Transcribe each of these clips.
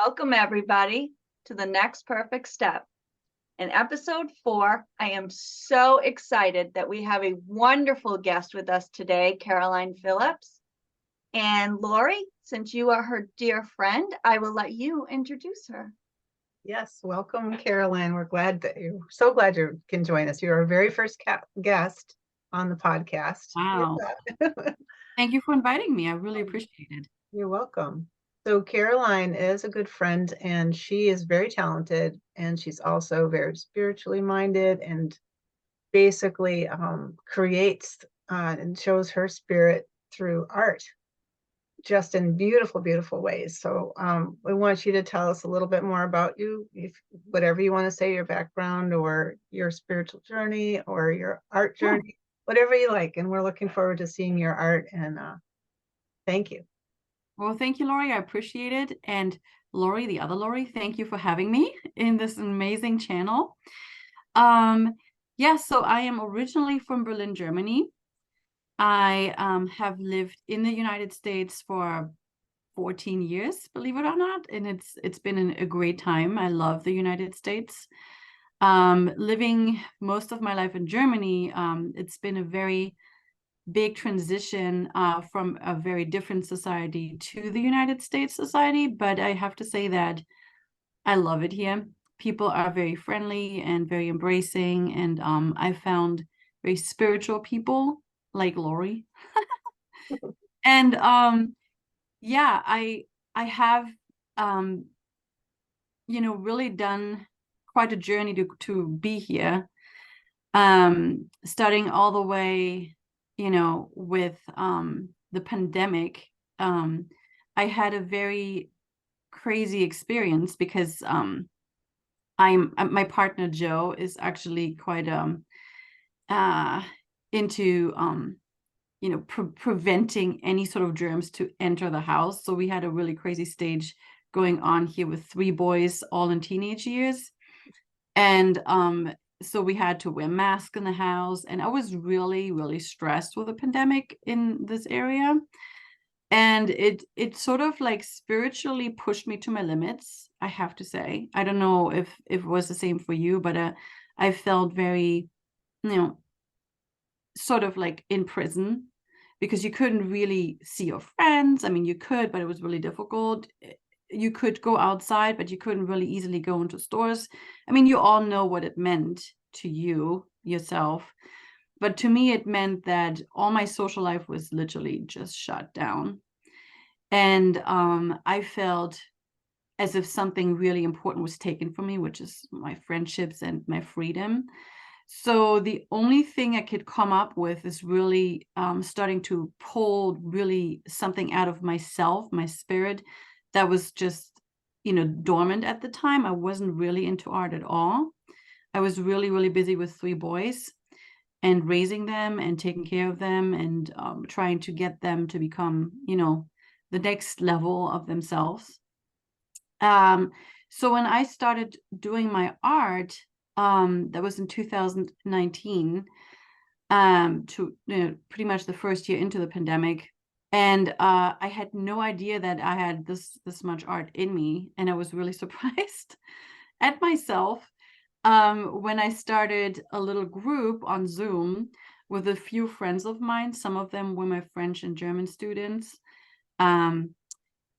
Welcome, everybody, to the next perfect step. In episode 4, I am so excited that we have a wonderful guest with us today, Caroline Phillips. And Lori, since you are her dear friend, I will let you introduce her. Yes, welcome, Caroline. We're so glad you can join us. You're our very first guest on the podcast. Wow. Thank you for inviting me. I really appreciate it. You're welcome. So Caroline is a good friend and she is very talented and she's also very spiritually minded and basically creates and shows her spirit through art, just in beautiful, beautiful ways. So we want you to tell us a little bit more about you, whatever you want to say, your background or your spiritual journey or your art journey, whatever you like. And we're looking forward to seeing your art, and thank you. Well, thank you, Lori. I appreciate it. And Lori, the other Lori, thank you for having me in this amazing channel. So I am originally from Berlin, Germany. I have lived in the United States for 14 years, believe it or not, and it's been a great time. I love the United States. Living most of my life in Germany, it's been a very big transition from a very different society to the United States society, but I have to say that I love it here. People are very friendly and very embracing, and I found very spiritual people like Lori. And I have really done quite a journey to be here, starting all the way with the pandemic. I had a very crazy experience because my partner Joe is actually quite into preventing any sort of germs to enter the house. So we had a really crazy stage going on here with 3 boys, all in teenage years. And so we had to wear masks in the house. And I was really, really stressed with the pandemic in this area. And it sort of like spiritually pushed me to my limits, I have to say. I don't know if it was the same for you, but I felt very, sort of like in prison, because you couldn't really see your friends. I mean, you could, but it was really difficult. You could go outside, but you couldn't really easily go into stores. I mean, you all know what it meant to you yourself. But to me, it meant that all my social life was literally just shut down. And I felt as if something really important was taken from me, which is my friendships and my freedom. So the only thing I could come up with is really starting to pull really something out of myself, my spirit, that was just, dormant at the time. I wasn't really into art at all. I was really, really busy with 3 boys and raising them and taking care of them and trying to get them to become, the next level of themselves. So when I started doing my art, that was in 2019, pretty much the first year into the pandemic. And I had no idea that I had this much art in me. And I was really surprised at myself when I started a little group on Zoom with a few friends of mine. Some of them were my French and German students,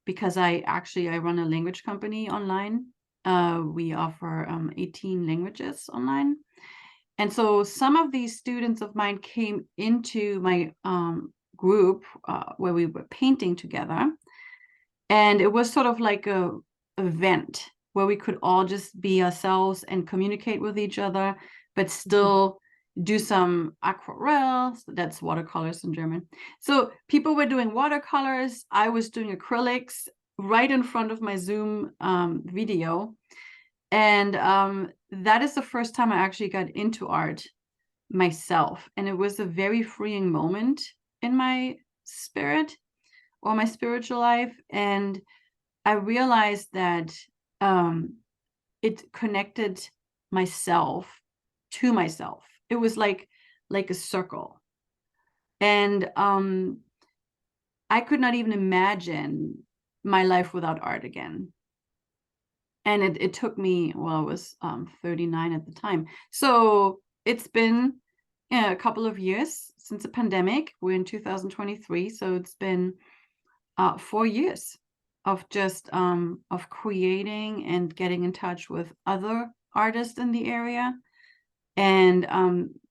because I run a language company online. We offer 18 languages online. And so some of these students of mine came into my group where we were painting together. And it was sort of like a event where we could all just be ourselves and communicate with each other, but still do some aquarelles. That's watercolors in German. So people were doing watercolors. I was doing acrylics right in front of my Zoom video. And that is the first time I actually got into art myself. And it was a very freeing moment in my spirit or my spiritual life. And I realized that it connected myself to myself. It was like a circle. And I could not even imagine my life without art again. And it took me, well, I was 39 at the time. So it's been a couple of years since the pandemic. We're in 2023. So it's been 4 years of just of creating and getting in touch with other artists in the area. And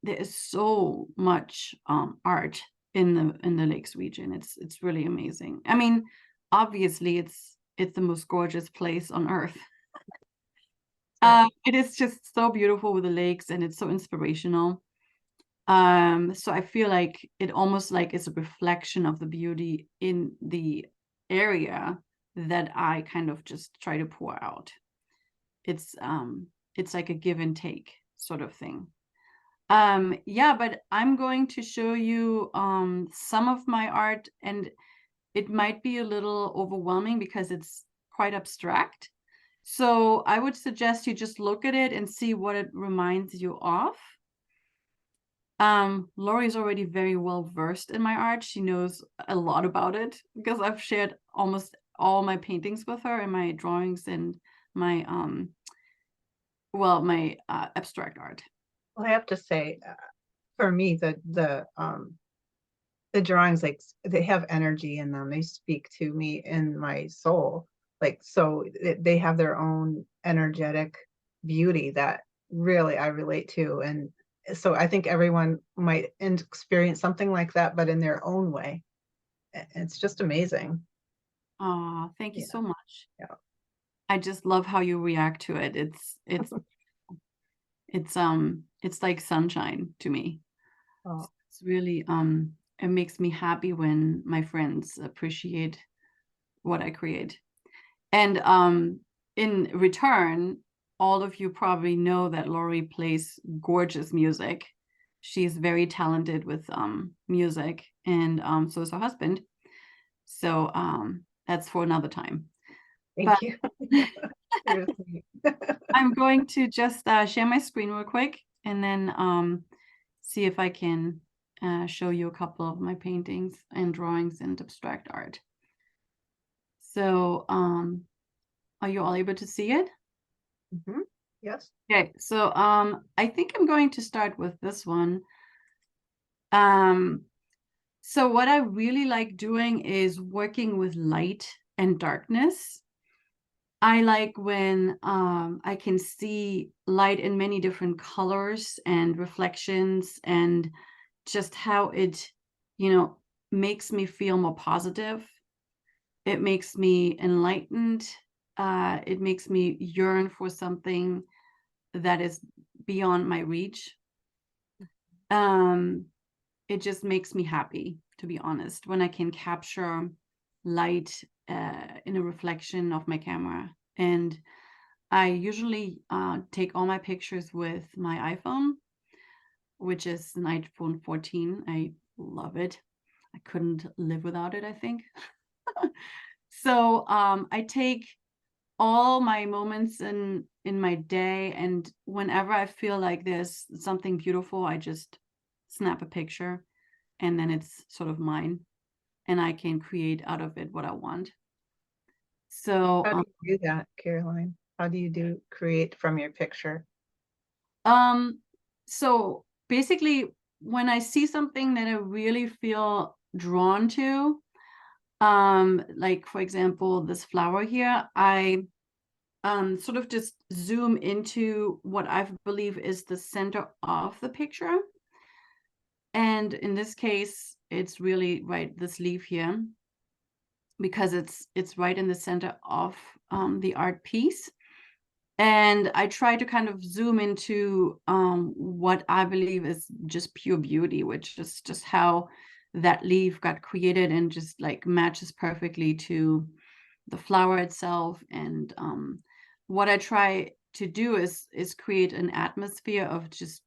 there is so much art in the Lakes region. It's really amazing. I mean, obviously it's the most gorgeous place on earth. It is just so beautiful with the lakes, and it's so inspirational. So I feel like it almost like is a reflection of the beauty in the area that I kind of just try to pour out. It's like a give and take sort of thing. Yeah, but I'm going to show you some of my art, and it might be a little overwhelming because it's quite abstract. So I would suggest you just look at it and see what it reminds you of. Lori is already very well versed in my art. She knows a lot about it because I've shared almost all my paintings with her and my drawings and my my abstract art. Well, I have to say, for me, the drawings, like, they have energy in them. They speak to me in my soul. Like, so they have their own energetic beauty that really I relate to. And so I think everyone might experience something like that, but in their own way. It's just amazing. Oh, thank you Yeah. so much. Yeah. I just love how you react to it. It's like sunshine to me. Oh, It's really it makes me happy when my friends appreciate what I create. And in return, all of you probably know that Lori plays gorgeous music. She's very talented with music, and so is her husband. So that's for another time. thank you. You're sweet. I'm going to just share my screen real quick and then see if I can show you a couple of my paintings and drawings and abstract art. So are you all able to see it? Mhm. Yes. Okay, so I think I'm going to start with this one. So what I really like doing is working with light and darkness. I like when I can see light in many different colors and reflections, and just how it, makes me feel more positive. It makes me enlightened. It makes me yearn for something that is beyond my reach. It just makes me happy, to be honest, when I can capture light in a reflection of my camera. And I usually take all my pictures with my iPhone, which is an iPhone 14. I love it. I couldn't live without it, I think. So I take all my moments in my day, and whenever I feel like there's something beautiful, I just snap a picture, and then it's sort of mine, and I can create out of it what I want. So How do you do that, Caroline? How do you create from your picture? so basically, when I see something that I really feel drawn to, like for example this flower here, I sort of just zoom into what I believe is the center of the picture. And in this case, it's really right, this leaf here, because it's right in the center of the art piece. And I try to kind of zoom into what I believe is just pure beauty, which is just how that leaf got created and just like matches perfectly to the flower itself. And what I try to do is create an atmosphere of just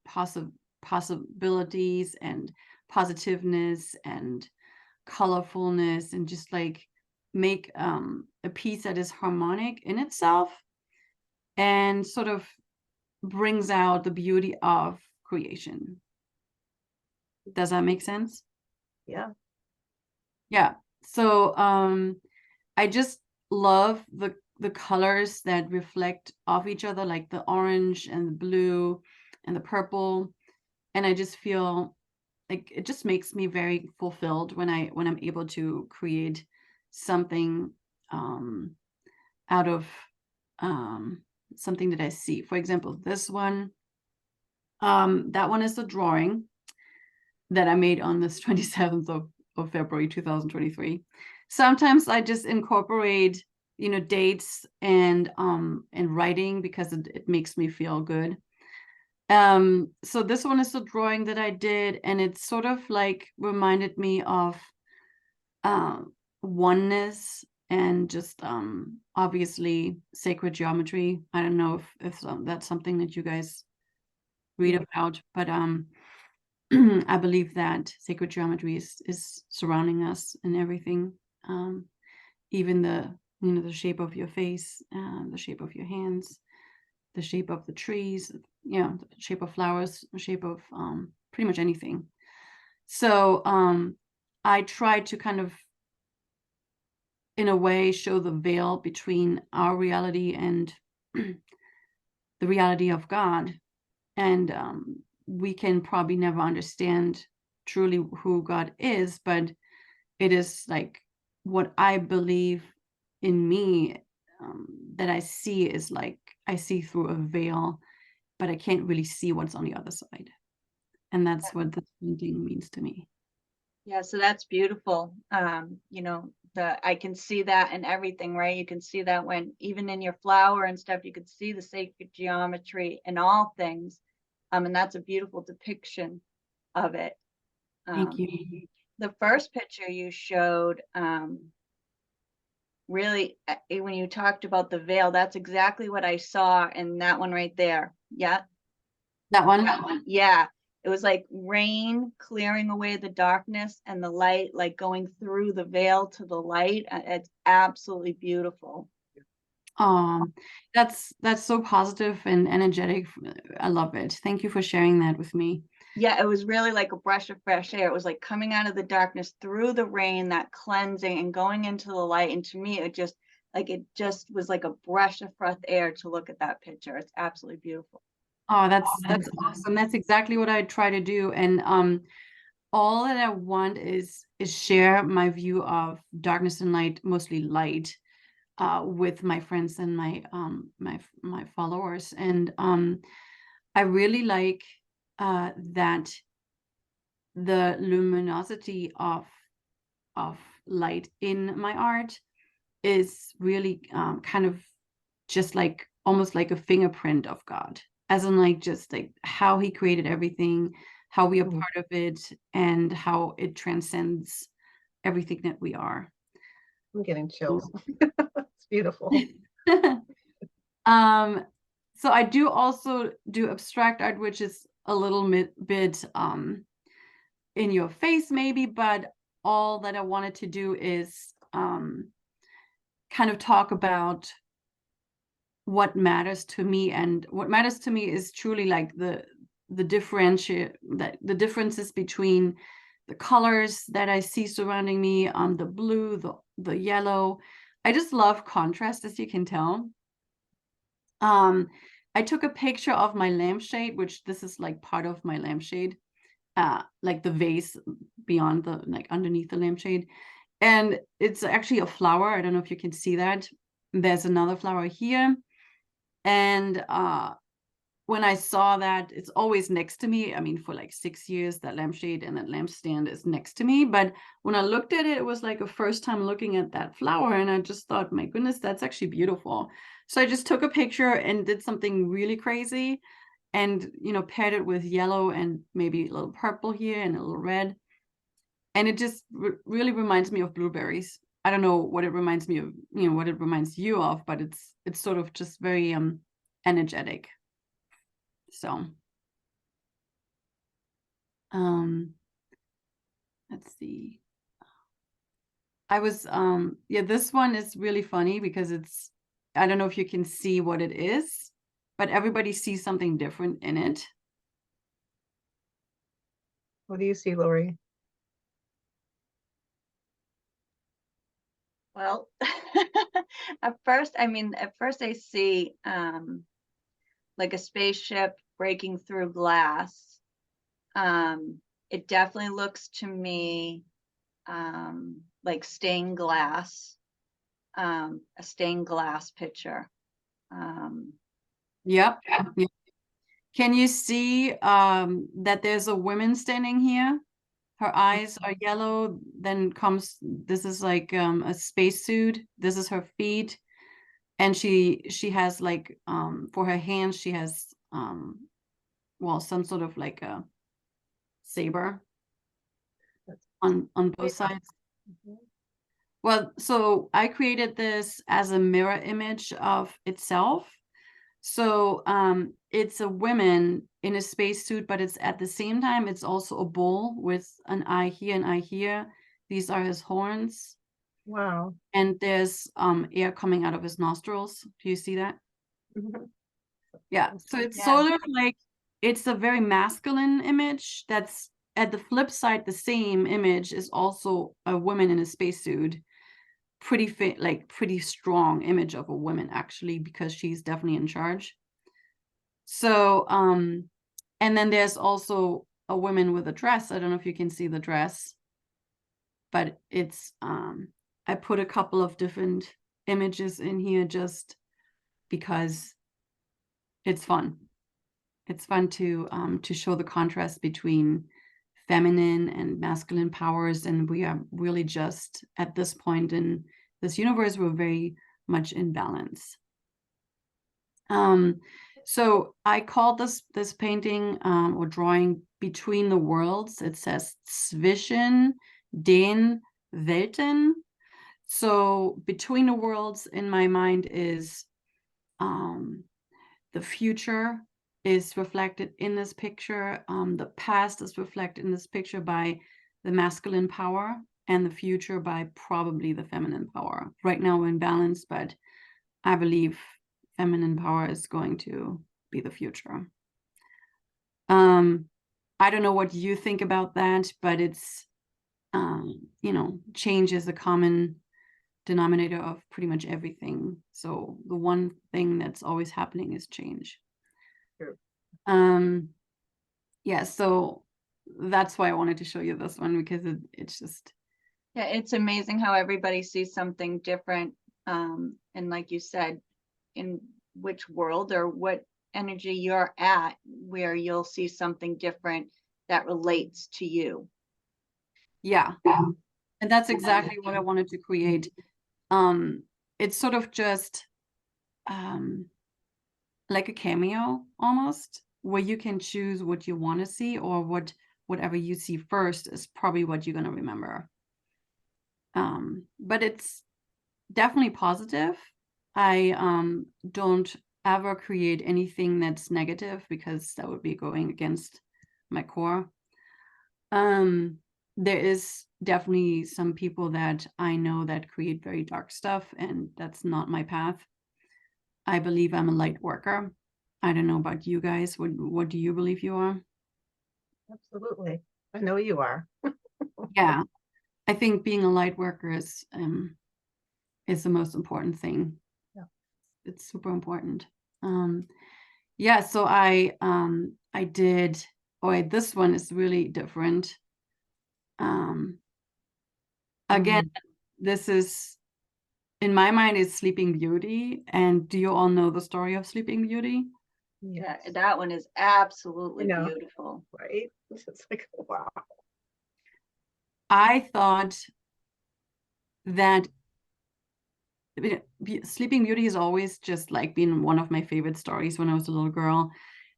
possibilities and positiveness and colorfulness, and just like make a piece that is harmonic in itself and sort of brings out the beauty of creation. Does that make sense? Yeah. Yeah. So I just love the colors that reflect off each other, like the orange and the blue and the purple. And I just feel like it just makes me very fulfilled when I'm able to create something out of something that I see. For example, this one, that one is a drawing that I made on this 27th of February 2023. Sometimes I just incorporate, dates and writing because it makes me feel good. So this one is a drawing that I did, and it sort of like reminded me of oneness and just obviously sacred geometry. I don't know if that's something that you guys read about, but I believe that sacred geometry is surrounding us in everything, even the shape of your face, the shape of your hands, the shape of the trees, the shape of flowers, the shape of pretty much anything. So I try to kind of, in a way, show the veil between our reality and the reality of God. And we can probably never understand truly who God is, but it is like what I believe in me, that I see is like I see through a veil, but I can't really see what's on the other side. And that's what this painting means to me. Yeah, so that's beautiful. I can see that in everything, right? You can see that when even in your flower and stuff, you can see the sacred geometry in all things. And that's a beautiful depiction of it. Thank you. The first picture you showed, really, when you talked about the veil, that's exactly what I saw in that one right there. Yeah. That one? Yeah. It was like rain clearing away the darkness and the light, like going through the veil to the light. It's absolutely beautiful. That's so positive and energetic. I love it. Thank you for sharing that with me. Yeah, it was really like a breath of fresh air. It was like coming out of the darkness through the rain, that cleansing and going into the light. And to me, it just was like a breath of fresh air to look at that picture. It's absolutely beautiful. Oh, that's awesome. That's exactly what I try to do. And all that I want is share my view of darkness and light, mostly light, with my friends and my followers. And I really like that the luminosity of light in my art is really kind of just like almost like a fingerprint of God, as in like just like how he created everything, how we are part of it, and how it transcends everything that we are. I'm getting chills. It's beautiful. So I do also do abstract art, which is a little bit in your face maybe, but all that I wanted to do is kind of talk about what matters to me. And what matters to me is truly like the differences between the colors that I see surrounding me, the blue, the yellow. I just love contrast, as you can tell. I took a picture of my lampshade, which this is like part of my lampshade, like the vase beyond like underneath the lampshade. And it's actually a flower. I don't know if you can see that. There's another flower here. And when I saw that, it's always next to me. I mean, for like 6 years, that lampshade and that lampstand is next to me. But when I looked at it, it was like a first time looking at that flower. And I just thought, my goodness, that's actually beautiful. So I just took a picture and did something really crazy and, paired it with yellow and maybe a little purple here and a little red. And it just really reminds me of blueberries. I don't know what it reminds me of, what it reminds you of, but it's sort of just very energetic. So, let's see. I was, this one is really funny because I don't know if you can see what it is, but everybody sees something different in it. What do you see, Lori? Well, At first, I see like a spaceship breaking through glass. It definitely looks to me like stained glass, a stained glass picture. Yep. Yep. Can you see that there's a woman standing here? Her eyes are yellow. Then comes, this is like a spacesuit. This is her feet. And she has like, for her hands, she has, well, some sort of like a saber on both sides. Mhm. Well, so I created this as a mirror image of itself. So it's a woman in a spacesuit, but it's at the same time, it's also a bull with an eye here and eye here. These are his horns. Wow. And there's air coming out of his nostrils. Do you see that? Mhm. Yeah. So it's Yeah. sort of like, it's a very masculine image. That's at the flip side, the same image is also a woman in a spacesuit. Pretty fit, like pretty strong image of a woman, actually, because she's definitely in charge. So, and then there's also a woman with a dress. I don't know if you can see the dress, but it's, I put a couple of different images in here just because it's fun. It's fun to show the contrast between feminine and masculine powers. And we are really just at this point in this universe, we're very much in balance. So I called this painting or drawing Between the Worlds. It says Zwischen den Welten. So Between the Worlds in my mind is the future is reflected in this picture. The past is reflected in this picture by the masculine power, and the future by probably the feminine power. Right now we're in balance, but I believe feminine power is going to be the future. I don't know what you think about that, but it's, you know, change is a common denominator of pretty much everything. So the one thing that's always happening is change. True. Yeah, so that's why I wanted to show you this one, because it's just, Yeah, it's amazing how everybody sees something different. And like you said, in which world or what energy you're at, where you'll see something different that relates to you. yeah. And that's exactly what I wanted to create. It's sort of just like a cameo almost, where you can choose what you want to see, or whatever you see first is probably what you're going to remember. But it's definitely positive. I don't ever create anything that's negative, because that would be going against my core. There is definitely some people that I know that create very dark stuff, and that's not my path. I believe I'm a light worker. I don't know about you guys. What do you believe you are? Absolutely. I know you are. Yeah, I think being a light worker is the most important thing. Yeah. It's super important. Yeah, so I did, oh, this one is really different. Again, this is, in my mind, is Sleeping Beauty. And do you all know the story of Sleeping Beauty? Yeah, Yes. that one is absolutely I know. beautiful. Right? It's like, wow. I thought that Sleeping Beauty has always just like been one of my favorite stories when I was a little girl,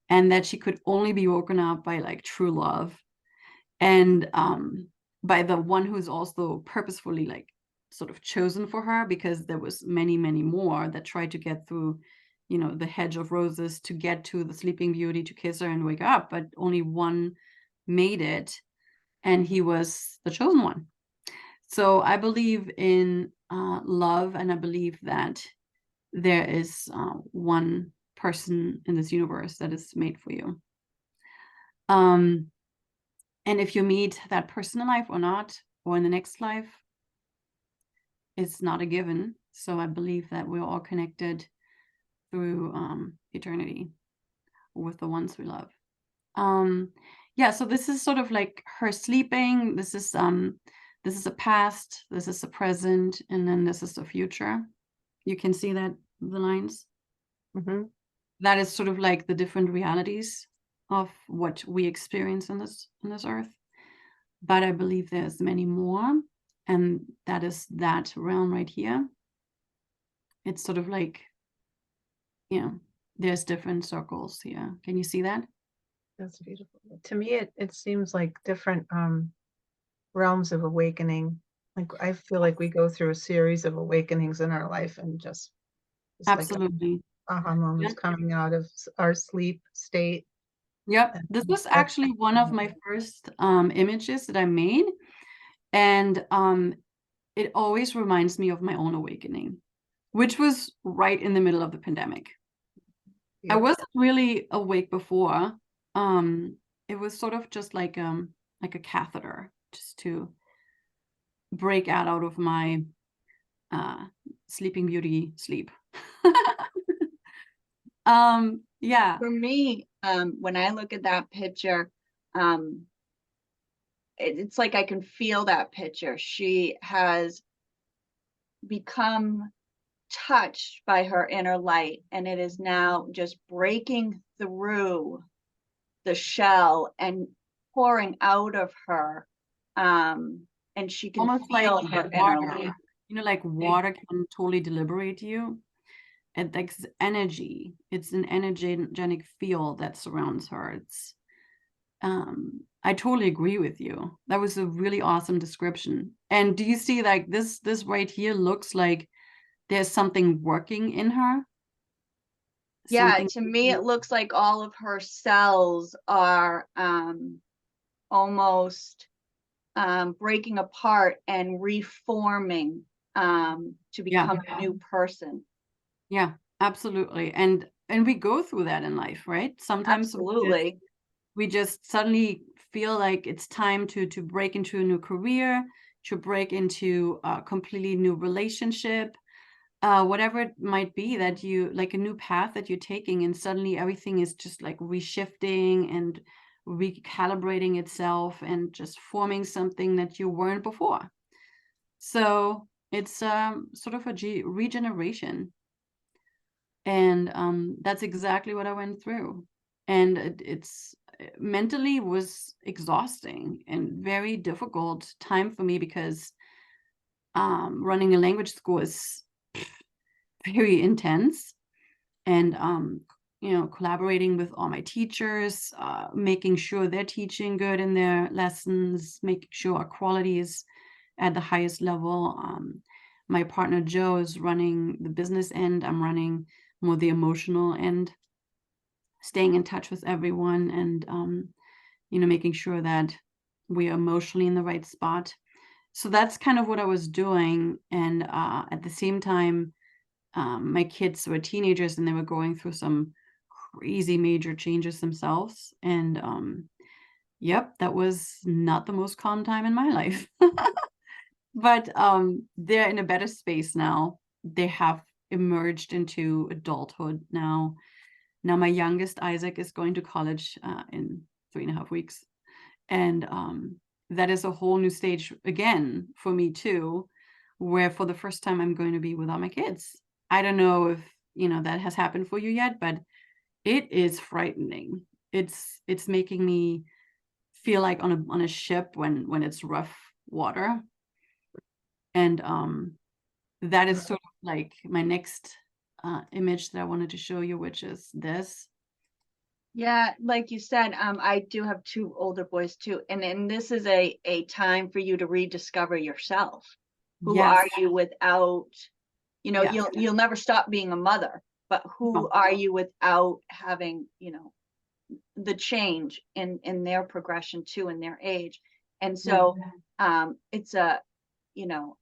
and that she could only be woken up by like true love, and by the one who's also purposefully like sort of chosen for her, because there was many more that tried to get through, you know, the hedge of roses to get to the Sleeping Beauty to kiss her and wake up, but only one made it, and he was the chosen one. So I believe in love, and I believe that there is one person in this universe that is made for you. And if you meet that person in life or not, or in the next life, it's not a given. So I believe that we're all connected through eternity with the ones we love. Yeah, so this is sort of like her sleeping. This is a past, this is a present, and then this is the future. You can see that, the lines. Mm-hmm. That is sort of like the different realities of what we experience on this earth. But I believe there's many more, and that is that realm right here. It's sort of like, there's different circles here. Can you see that? That's beautiful. To me, it seems like different realms of awakening. Like I feel like we go through a series of awakenings in our life, and just like Absolutely. aha moments coming out of our sleep state. Yep. And This was that's actually one of my first images that I made. And it always reminds me of my own awakening, which was right in the middle of the pandemic. I wasn't really awake before. It was sort of just like a catheter, just to break out of my Sleeping Beauty sleep. Yeah. For me, when I look at that picture, it's like I can feel that picture. She has become touched by her inner light, and it is now just breaking through the shell and pouring out of her. And she can Almost feel like her inner water. light. Like water can totally deliberate you. And like energy, it's an energetic field that surrounds her. It's I totally agree with you. That was a really awesome description. And do you see, like, this right here looks like there's something working in her? Yeah, Something. to me, it looks like all of her cells are almost breaking apart and reforming to become a new person. Yeah, absolutely. And we go through that in life, right? Sometimes Absolutely. we just suddenly feel like it's time to break into a new career, to break into a completely new relationship, whatever it might be, that you like, a new path that you're taking, and suddenly everything is just like reshifting and recalibrating itself and just forming something that you weren't before. So it's sort of a regeneration. And that's exactly what I went through. And it's mentally was exhausting and very difficult time for me, because running a language school is very intense. And collaborating with all my teachers, making sure they're teaching good in their lessons, making sure our quality is at the highest level. My partner Joe is running the business end. I'm running more the emotional end, staying in touch with everyone, and making sure that we are emotionally in the right spot. So that's kind of what I was doing. And at the same time, my kids were teenagers, and they were going through some crazy major changes themselves. And yep, that was not the most calm time in my life. But they're in a better space now. They have emerged into adulthood now. Now my youngest, Isaac, is going to college in 3.5 weeks. And that is a whole new stage again for me too, where for the first time I'm going to be without my kids. I don't know if that has happened for you yet, but it is frightening. It's making me feel like on a ship when it's rough water. And that is sort of like my next image that I wanted to show you, which is this. Yeah, like you said, I do have 2 older boys too, and this is a time for you to rediscover yourself. Who Yes. are you without, Yeah. you'll never stop being a mother, but who No. are you without having, the change in their progression too, in their age. And so it's you know,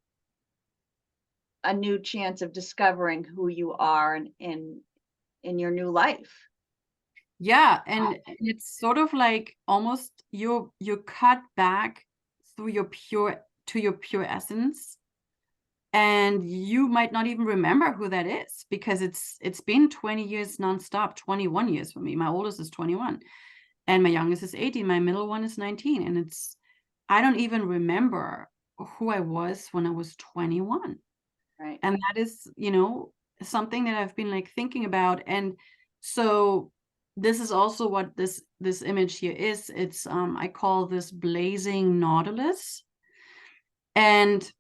a new chance of discovering who you are in your new life. Yeah, and it's sort of like almost you're cut back through your pure essence, And you might not even remember who that is, because it's been 20 years nonstop, 21 years for me. My oldest is 21 and my youngest is 18. My middle one is 19. And I don't even remember who I was when I was 21. Right. And that is, something that I've been like thinking about. And so this is also what this image here is. It's I call this blazing nautilus. And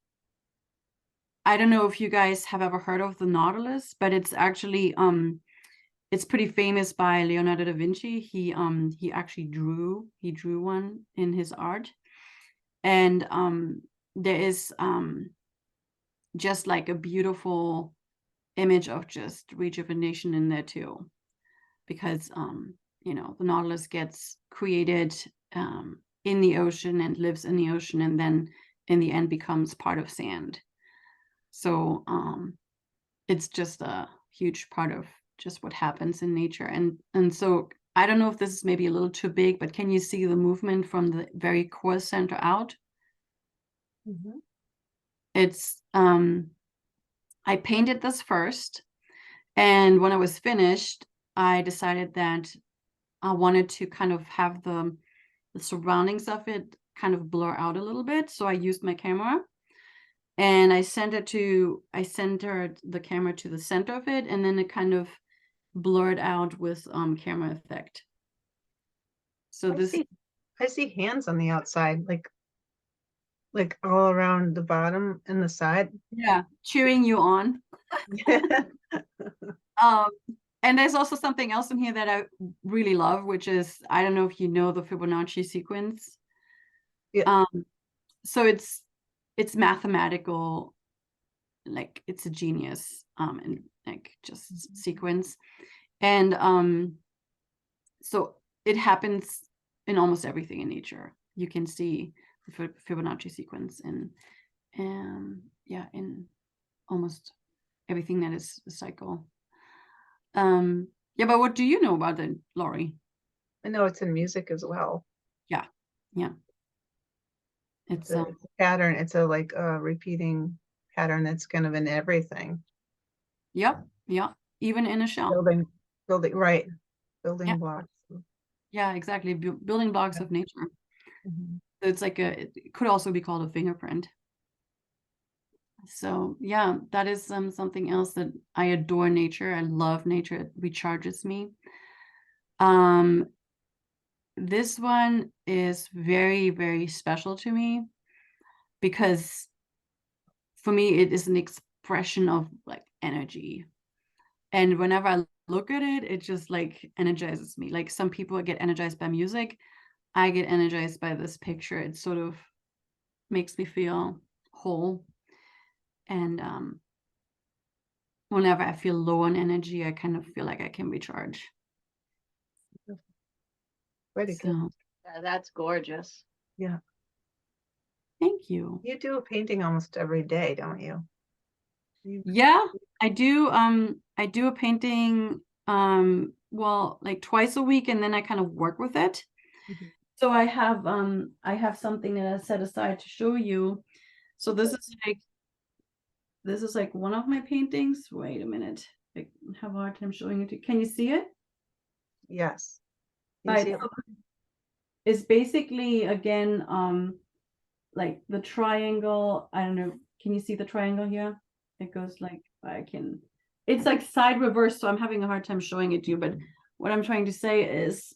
I don't know if you guys have ever heard of the nautilus, but it's actually it's pretty famous by Leonardo da Vinci. He actually drew one in his art. And there is just like a beautiful image of just rejuvenation in there too, because the nautilus gets created in the ocean and lives in the ocean, and then in the end becomes part of sand. So it's just a huge part of just what happens in nature. And so I don't know if this is maybe a little too big, but can you see the movement from the very core center out? Mhm. It's I painted this first, and when I was finished, I decided that I wanted to kind of have the surroundings of it kind of blur out a little bit. So I used my camera and I centered the camera to the center of it, and then it kind of blurred out with camera effect. So I see hands on the outside, like all around the bottom and the side. yeah, cheering you on. And there's also something else in here that I really love, which is, I don't know if you know the Fibonacci sequence. Yeah. So it's mathematical, like it's a genius and like just sequence. And so it happens in almost everything in nature. You can see the Fibonacci sequence in in almost everything that is a cycle. Yeah, but what do you know about it, Laurie? I know it's in music as well. Yeah. It's a pattern. It's a repeating pattern that's kind of in everything. Yeah, even in a shell. Building, right. Yeah. Building blocks. Yeah, exactly. Building blocks Yeah. of nature. Mhm. So it's like it could also be called a fingerprint. So yeah, that is something else that I adore nature. I love nature. It recharges me. This one is very, very special to me because for me, it is an expression of like energy. And whenever I look at it, it just like energizes me. Like some people get energized by music. I get energized by this picture. It sort of makes me feel whole. And whenever I feel low on energy, I kind of feel like I can recharge. Pretty good. So Yeah, that's gorgeous. Yeah. thank you. You do a painting almost every day, don't you? Yeah, I do. I do a painting, well, like twice a week, and then I kind of work with it. Mhm. So I have something that I set aside to show you. So this is like one of my paintings. Wait a minute. I have a hard time showing it to you. Can you see it? Yes. You Right. see it? So it's basically again, like the triangle. I don't know. Can you see the triangle here? It goes like it's like side reverse, so I'm having a hard time showing it to you. But what I'm trying to say is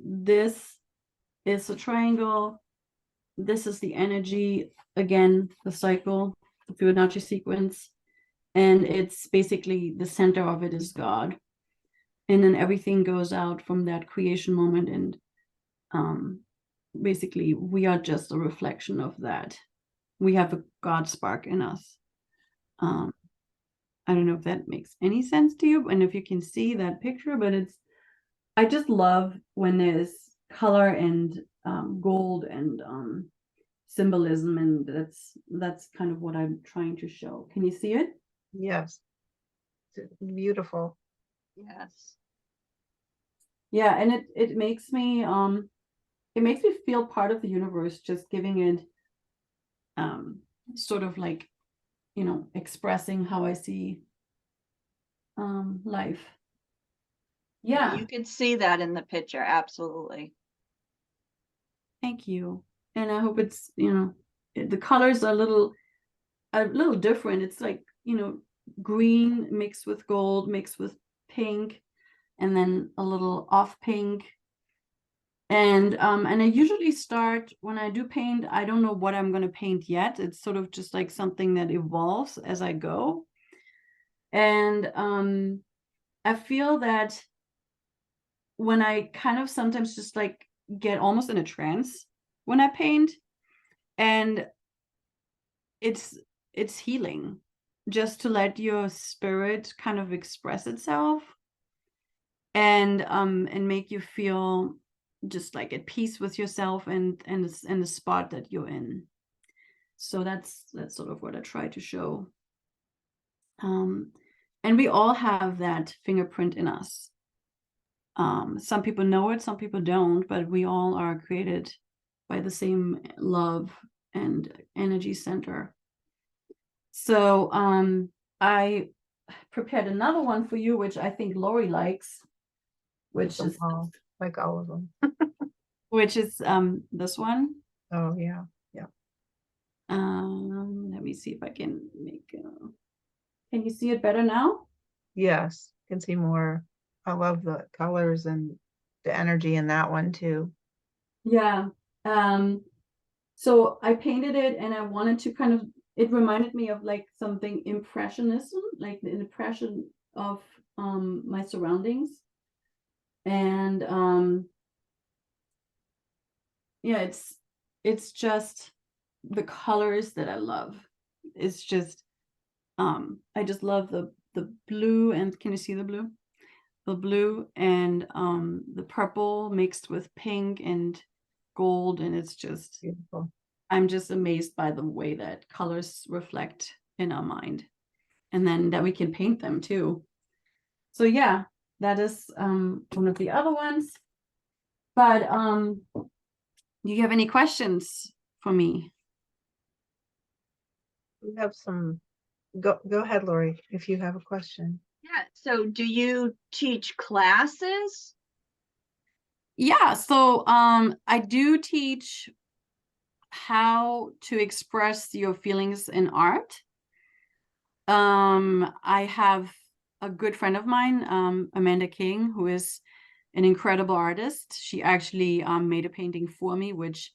this is a triangle. This is the energy, again, the cycle, the Fibonacci sequence. And it's basically the center of it is God. And then everything goes out from that creation moment. And basically, we are just a reflection of that. We have a God spark in us. I don't know if that makes any sense to you and if you can see that picture, but I just love when there's color and gold and symbolism, and that's kind of what I'm trying to show. Can you see it? Yes. It's beautiful. Yes. Yeah, and it makes me feel part of the universe, just giving it sort of like expressing how I see life. Yeah, Yeah. you can see that in the picture. Absolutely. Thank you. And I hope it's, the colors are a little different. It's like, green mixed with gold, mixed with pink, and then a little off pink. And I usually start when I do paint, I don't know what I'm going to paint yet. It's sort of just like something that evolves as I go. And I feel that when I kind of sometimes just like get almost in a trance when I paint, and it's healing just to let your spirit kind of express itself and make you feel just like at peace with yourself and the spot that you're in. So that's sort of what I try to show. And we all have that fingerprint in us. Some people know it, some people don't, but we all are created by the same love and energy center. So I prepared another one for you, which I think Lori likes, which is like all of them. This one. Oh yeah. Let me see if I can can you see it better now? Yes, can see more. I love the colors and the energy in that one too. Yeah. So I painted it and I wanted to kind of, it reminded me of like something impressionism, like the impression of my surroundings. And yeah, it's just the colors that I love. It's just I just love the blue, and can you see the blue? The blue and the purple mixed with pink and gold, and it's just Beautiful. I'm just amazed by the way that colors reflect in our mind, and then that we can paint them too. So yeah, that is one of the other ones. But do you have any questions for me? We have some. Go ahead, Lori, if you have a question. Yeah. So do you teach classes? Yeah, so I do teach how to express your feelings in art. I have a good friend of mine, Amanda King, who is an incredible artist. She actually made a painting for me, which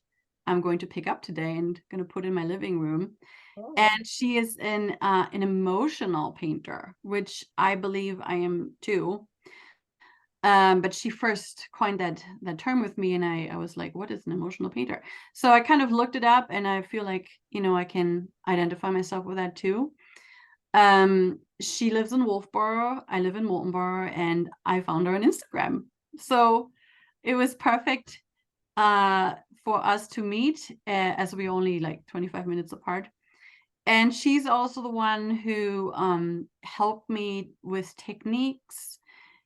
I'm going to pick up today and going to put in my living room. Oh. And she is an emotional painter, which I believe I am too. But she first coined that term with me, and I was like, what is an emotional painter? So I kind of looked it up, and I feel like, I can identify myself with that too. She lives in Wolfboro, I live in Moltenboro, and I found her on Instagram. So it was perfect for us to meet, as we're only like 25 minutes apart. And she's also the one who helped me with techniques.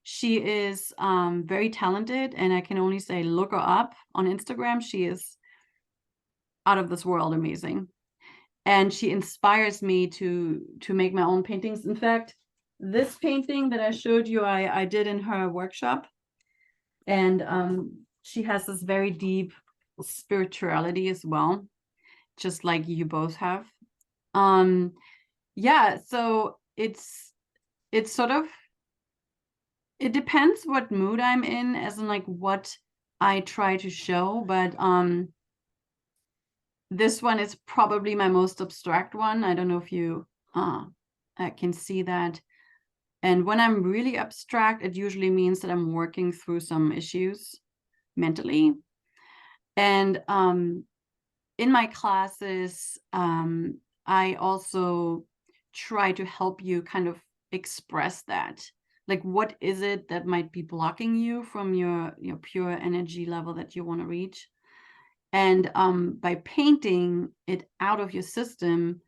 She is very talented, and I can only say look her up on Instagram. She is out of this world amazing. And she inspires me to make my own paintings. In fact, this painting that I showed you, I did in her workshop. And she has this very deep spirituality as well, just like you both have. Yeah, so it's sort of, it depends what mood I'm in, as in like what I try to show, but this one is probably my most abstract one. I don't know if you can see that. And when I'm really abstract, it usually means that I'm working through some issues mentally. And in my classes, I also try to help you kind of express that. Like, what is it that might be blocking you from your pure energy level that you want to reach? And by painting it out of your system,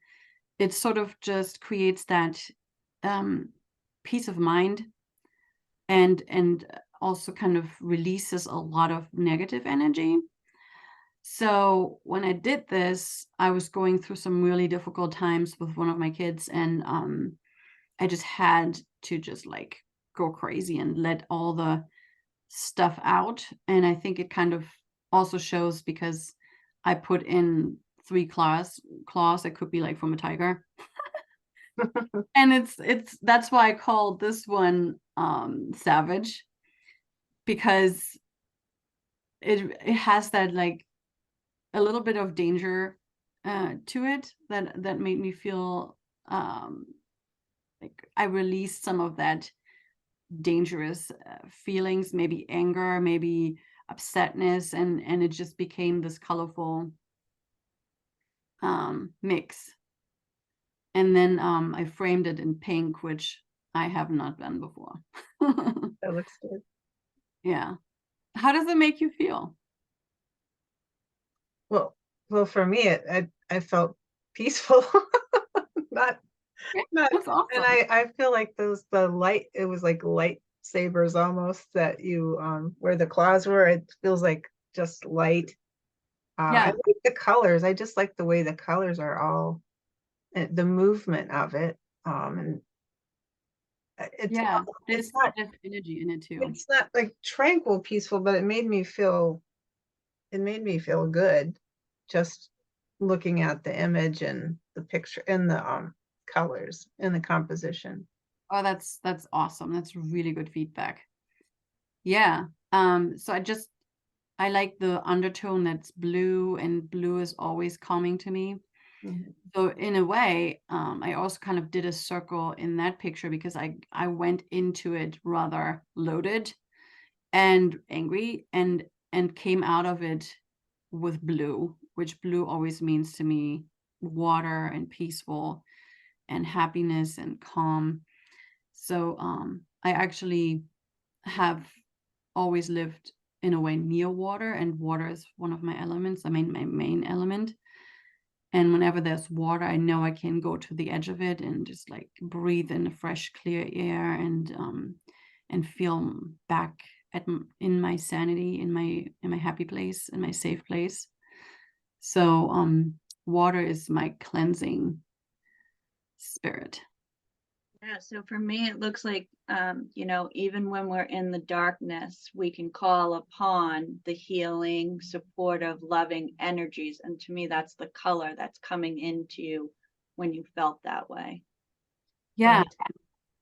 it sort of just creates that peace of mind, and also kind of releases a lot of negative energy. So when I did this, I was going through some really difficult times with one of my kids, and I just had to just like go crazy and let all the stuff out. And I think it kind of also shows because I put in 3 claws that could be like from a tiger. And it's that's why I called this one Savage, because it has that like a little bit of danger to it that made me feel like I released some of that dangerous feelings, maybe anger, maybe upsetness, and it just became this colorful mix. And then I framed it in pink, which I have not done before. That looks good. Yeah. How does it make you feel? Well, for me, I felt peaceful. Not, Yeah, not, that's and awesome. I feel like the light, it was like lightsabers almost that you, where the claws were, it feels like just light. I Yeah, like the colors. I just like the way the colors are all, the movement of it. And it's, yeah. it's not, There's energy in it too. it's not like tranquil, peaceful, but it made me feel good just looking at the image and the picture and the colors and the composition. Oh, that's awesome. That's really good feedback. Yeah. So I like the undertone that's blue, and blue is always calming to me. Mhm. So in a way, I also kind of did a circle in that picture because I went into it rather loaded and angry, and came out of it with blue, which blue always means to me water and peaceful and happiness and calm. So I actually have always lived in a way near water, and water is one of my elements. I mean, my main element. And whenever there's water, I know I can go to the edge of it and just like breathe in the fresh, clear air, and feel back in my sanity, in my happy place, in my safe place. So water is my cleansing spirit. Yeah, so for me, it looks like, even when we're in the darkness, we can call upon the healing, supportive, loving energies. And to me, that's the color that's coming into you when you felt that way. Yeah, Right.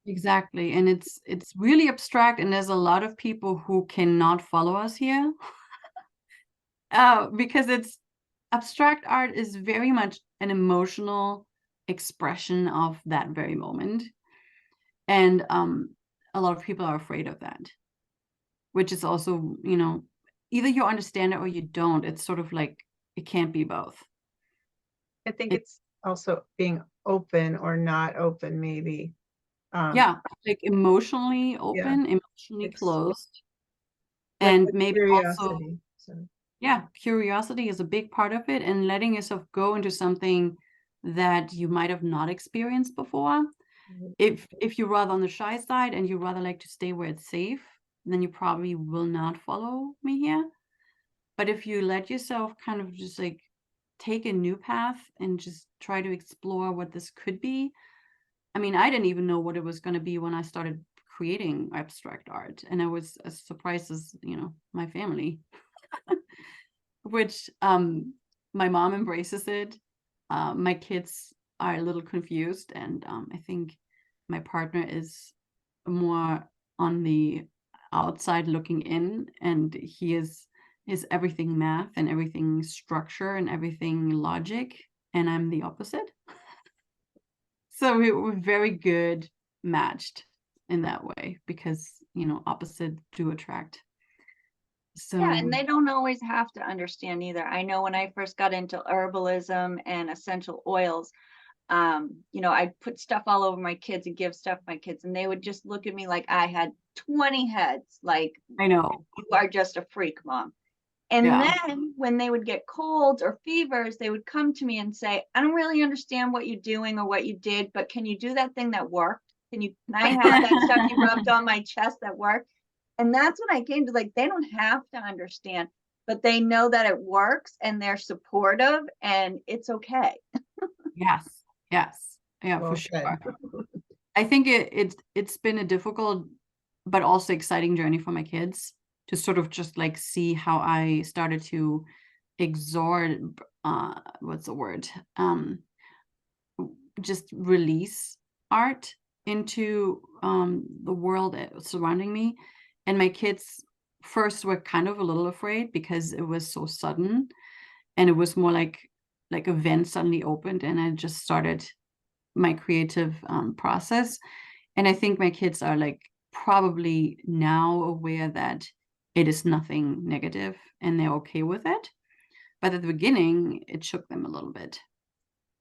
exactly. And it's really abstract, and there's a lot of people who cannot follow us here. Because it's abstract art is very much an emotional expression of that very moment. And a lot of people are afraid of that, which is also, either you understand it or you don't. It's sort of like it can't be both. I think It, it's also being open or not open, maybe. yeah, like emotionally Yeah, open, emotionally it's closed, like and the maybe also, curiosity. So yeah, curiosity is a big part of it, and letting yourself go into something that you might have not experienced before. mhm. If you're rather on the shy side and you rather like to stay where it's safe, then you probably will not follow me here. But if you let yourself kind of just like take a new path and just try to explore what this could be. I mean, I didn't even know what it was going to be when I started creating abstract art, and I was as surprised as, my family, which my mom embraces it. My kids are a little confused, and I think my partner is more on the outside looking in, and he is everything math and everything structure and everything logic, and I'm the opposite. So we're very good matched in that way because, opposite do attract. Yeah, and So they don't always have to understand either. I know when I first got into herbalism and essential oils, I'd put stuff all over my kids and give stuff to my kids, and they would just look at me like I had 20 heads, like, I know. you are just a freak, mom. And Yeah. then when they would get colds or fevers, they would come to me and say, I don't really understand what you're doing or what you did, but can you do that thing that worked? Can I have that stuff you rubbed on my chest that worked? And that's when I came to, like, they don't have to understand. but they know that it works and they're supportive and it's okay. Yes. Yes. Yeah, for Well sure. said. I think it's been a difficult but also exciting journey for my kids to sort of just like see how I started to exhort what's the word? Just release art into the world surrounding me. And my kids first were kind of a little afraid because it was so sudden, and it was more like a vent suddenly opened and I just started my creative process. And I think my kids are like probably now aware that it is nothing negative and they're okay with it. But at the beginning, it shook them a little bit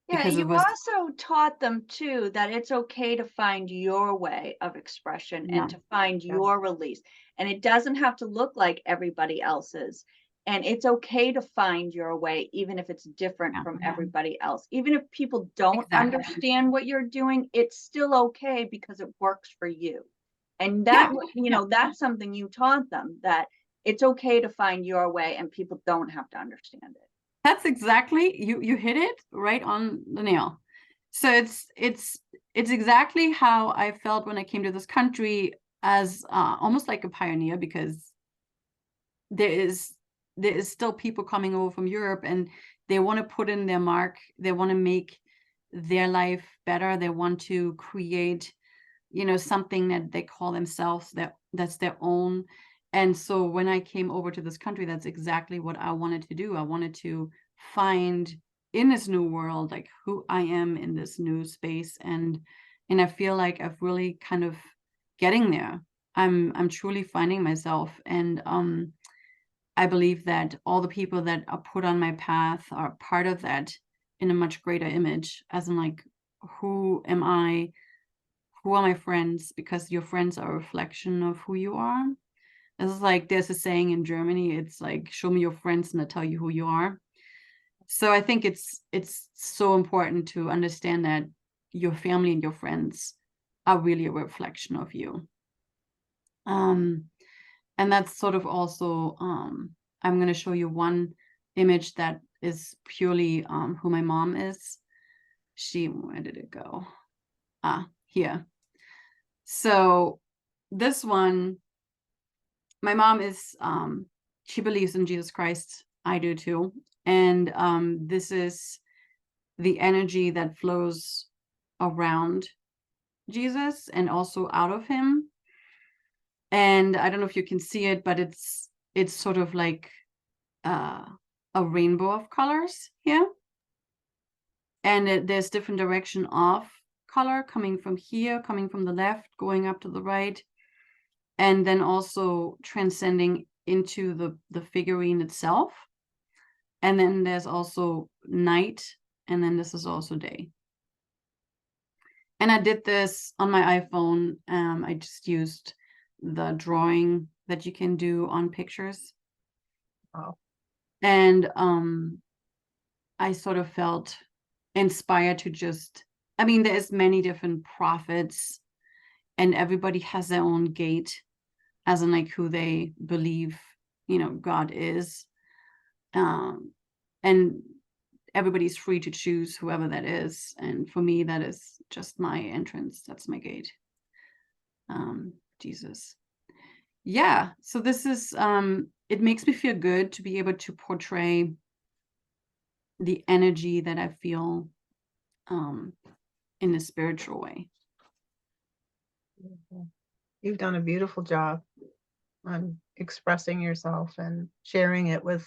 Yeah, because it you was, also taught them too that it's okay to find your way of expression yeah, and to find Yeah. your release. And it doesn't have to look like everybody else's. And it's okay to find your way, even if it's different yeah, from yeah, everybody else. Even if people don't exactly. understand what you're doing, it's still okay because it works for you. And Yeah, that, you know, that's something you taught them, that it's okay to find your way and people don't have to understand it. that's exactly, you hit it right on the nail. So it's exactly how I felt when I came to this country as almost like a pioneer, because there is still people coming over from Europe and they want to put in their mark. They want to make their life better. They want to create, something that they call themselves, that's their own. And so when I came over to this country, that's exactly what I wanted to do. I wanted to find in this new world like who I am in this new space, and I feel like I've really kind of getting there. I'm truly finding myself, and I believe that all the people that are put on my path are part of that in a much greater image, as in like, who am I? Who are my friends? Because your friends are a reflection of who you are. It's like there's a saying in Germany, it's like, show me your friends and I'll tell you who you are. So I think it's so important to understand that your family and your friends are really a reflection of you. And that's sort of also, I'm going to show you one image that is purely who my mom is. Where did it go? Here. So this one, my mom is, she believes in Jesus Christ. I do too. And this is the energy that flows around Jesus and also out of him. And I don't know if you can see it, but it's sort of like a rainbow of colors here. And there's different direction of color coming from here, coming from the left, going up to the right, and then also transcending into the figurine itself. And then there's also night, and then this is also day. And I did this on my iPhone. I just used the drawing that you can do on pictures. Wow. And I sort of felt inspired to just, I mean, there's many different prophets and everybody has their own gate, as in like who they believe, God is. And everybody's free to choose whoever that is. And for me, that is just my entrance. That's my gate. Jesus. Yeah. So this is, it makes me feel good to be able to portray the energy that I feel in a spiritual way. You've done a beautiful job on expressing yourself and sharing it with,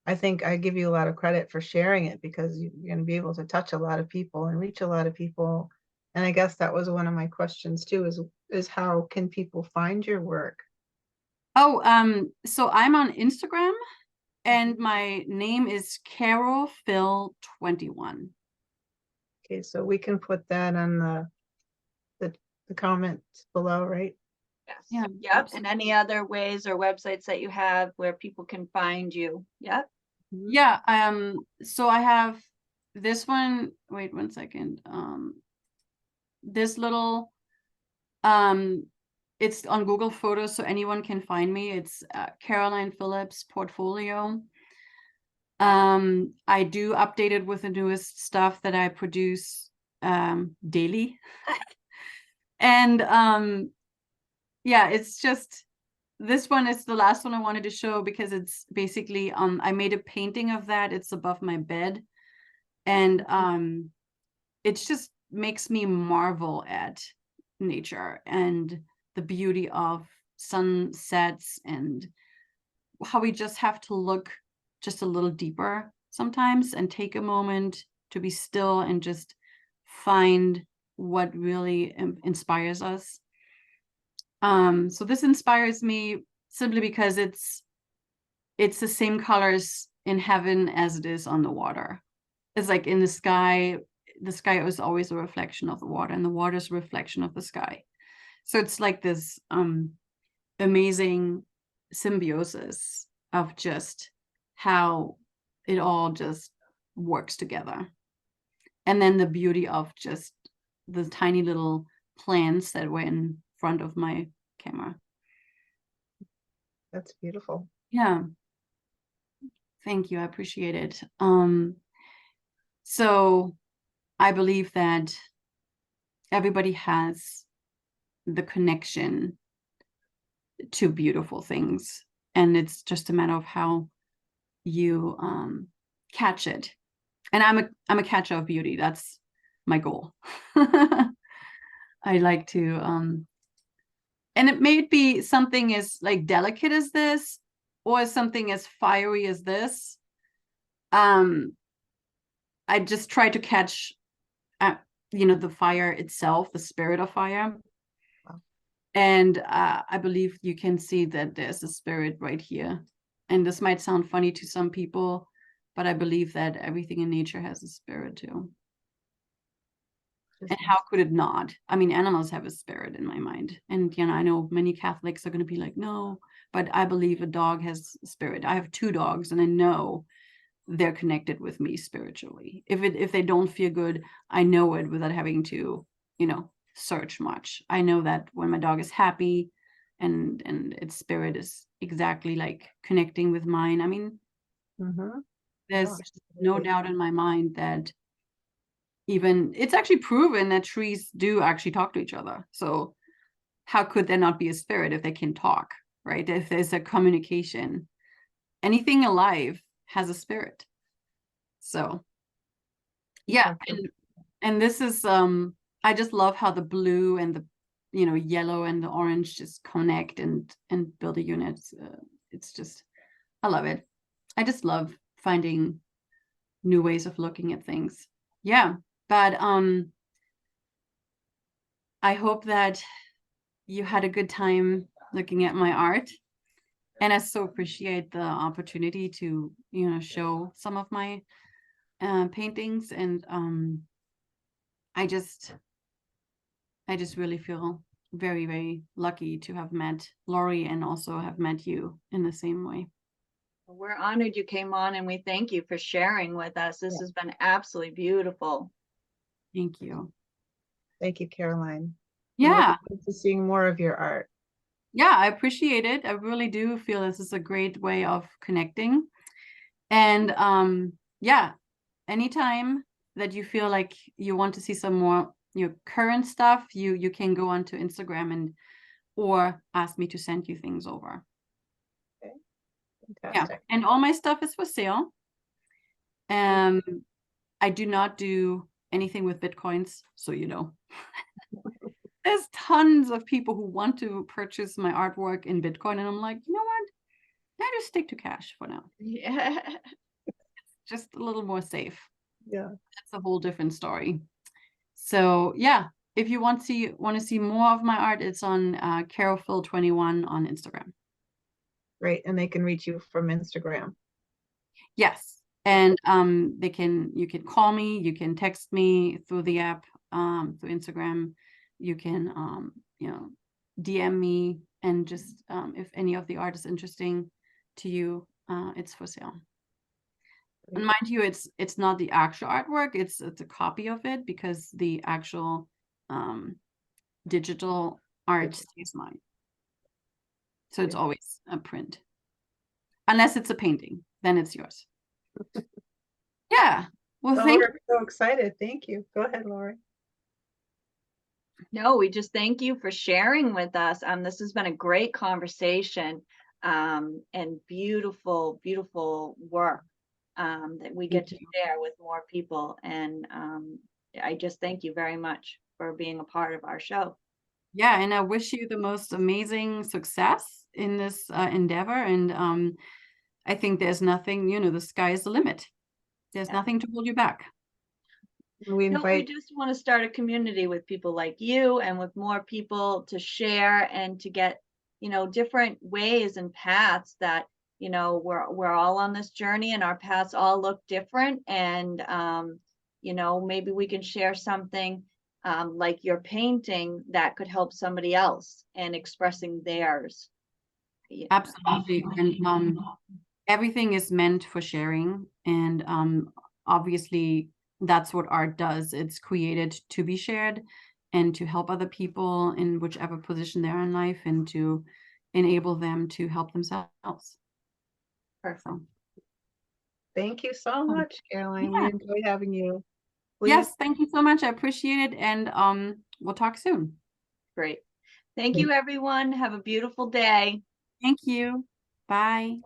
I think I give you a lot of credit for sharing it, because you're going to be able to touch a lot of people and reach a lot of people. And I guess that was one of my questions too, is how can people find your work? Oh, so I'm on Instagram and my name is Carol Phil 21. Okay, so we can put that on the comments below, right? Yes. Yeah, Yep. And absolutely. any other ways or websites that you have where people can find you. Yep. Yeah, so I have this one. Wait 1 second. This little it's on Google Photos, so anyone can find me. It's Caroline Phillips Portfolio. I do update it with the newest stuff that I produce daily. And yeah, it's just, this one is the last one I wanted to show because it's basically I made a painting of that. It's above my bed, and it just makes me marvel at nature and the beauty of sunsets, and how we just have to look just a little deeper sometimes and take a moment to be still and just find what really inspires us. So this inspires me simply because it's the same colors in heaven as it is on the water. It's like in the sky is always a reflection of the water, and the water is a reflection of the sky. So it's like this amazing symbiosis of just how it all just works together. And then the beauty of just the tiny little plants that were in front of my camera. That's beautiful. Yeah. Thank you. I appreciate it. So I believe that everybody has the connection to beautiful things, and it's just a matter of how you catch it. And I'm a catcher of beauty. That's my goal. I like to and it may be something as like delicate as this, or something as fiery as this. I just try to catch the fire itself, the spirit of fire. Wow. And I believe you can see that there's a spirit right here. And this might sound funny to some people, but I believe that everything in nature has a spirit too. And how could it not? I mean, animals have a spirit in my mind. And, I know many Catholics are going to be like, no, but I believe a dog has a spirit. I have 2 dogs, and I know they're connected with me spiritually. If they don't feel good, I know it without having to, search much. I know that when my dog is happy and its spirit is exactly like connecting with mine. I mean, there's no doubt in my mind that even it's actually proven that trees do actually talk to each other. So how could there not be a spirit if they can talk, right? If there's a communication, anything alive has a spirit. So yeah, and this is I just love how the blue and the yellow and the orange just connect and build a unit. It's just, I love it. I just love finding new ways of looking at things. Yeah, but I hope that you had a good time looking at my art, and I so appreciate the opportunity to show some of my paintings. And I just really feel very, very lucky to have met Lori and also have met you in the same way. We're honored you came on, and we thank you for sharing with us. This has been absolutely beautiful. Thank you. Thank you, Caroline. Yeah. To seeing more of your art. Yeah, I appreciate it. I really do feel this is a great way of connecting. And yeah, anytime that you feel like you want to see some more current stuff, you can go onto Instagram or ask me to send you things over. Okay. Fantastic. Yeah, and all my stuff is for sale. I do not do anything with Bitcoins, so there's tons of people who want to purchase my artwork in Bitcoin, and I'm like, you know what? I just stick to cash for now. Yeah. Just a little more safe. Yeah. That's a whole different story. So yeah, if you want to see more of my art, it's on CarolPhil21 on Instagram. Great, and they can reach you from Instagram. Yes, and you can call me, you can text me through the app, through Instagram. You can DM me, and just if any of the art is interesting to you, it's for sale. And mind you, it's not the actual artwork, it's a copy of it, because the actual digital art is mine. So it's always a print. Unless it's a painting, then it's yours. Yeah. Well, Oh, thank we're so excited. Thank you. Go ahead, Lori. No, we just thank you for sharing with us. This has been a great conversation, and beautiful, beautiful work, that we get to share with more people. And I just thank you very much for being a part of our show. Yeah, and I wish you the most amazing success in this endeavor. And I think there's nothing, the sky is the limit. There's Yeah. nothing to hold you back. We No, we invite, just want to start a community with people like you and with more people to share and to get, different ways and paths that, we're all on this journey and our paths all look different. And, maybe we can share something, like your painting that could help somebody else in expressing theirs. Yeah. Absolutely. And everything is meant for sharing. And obviously, that's what art does. It's created to be shared and to help other people in whichever position they're in life and to enable them to help themselves. Perfect. So, thank you so much, Caroline. We yeah. enjoyed having you. Please. Yes, thank you so much. I appreciate it. And we'll talk soon. Great. Thank you, everyone. Have a beautiful day. Thank you. Bye.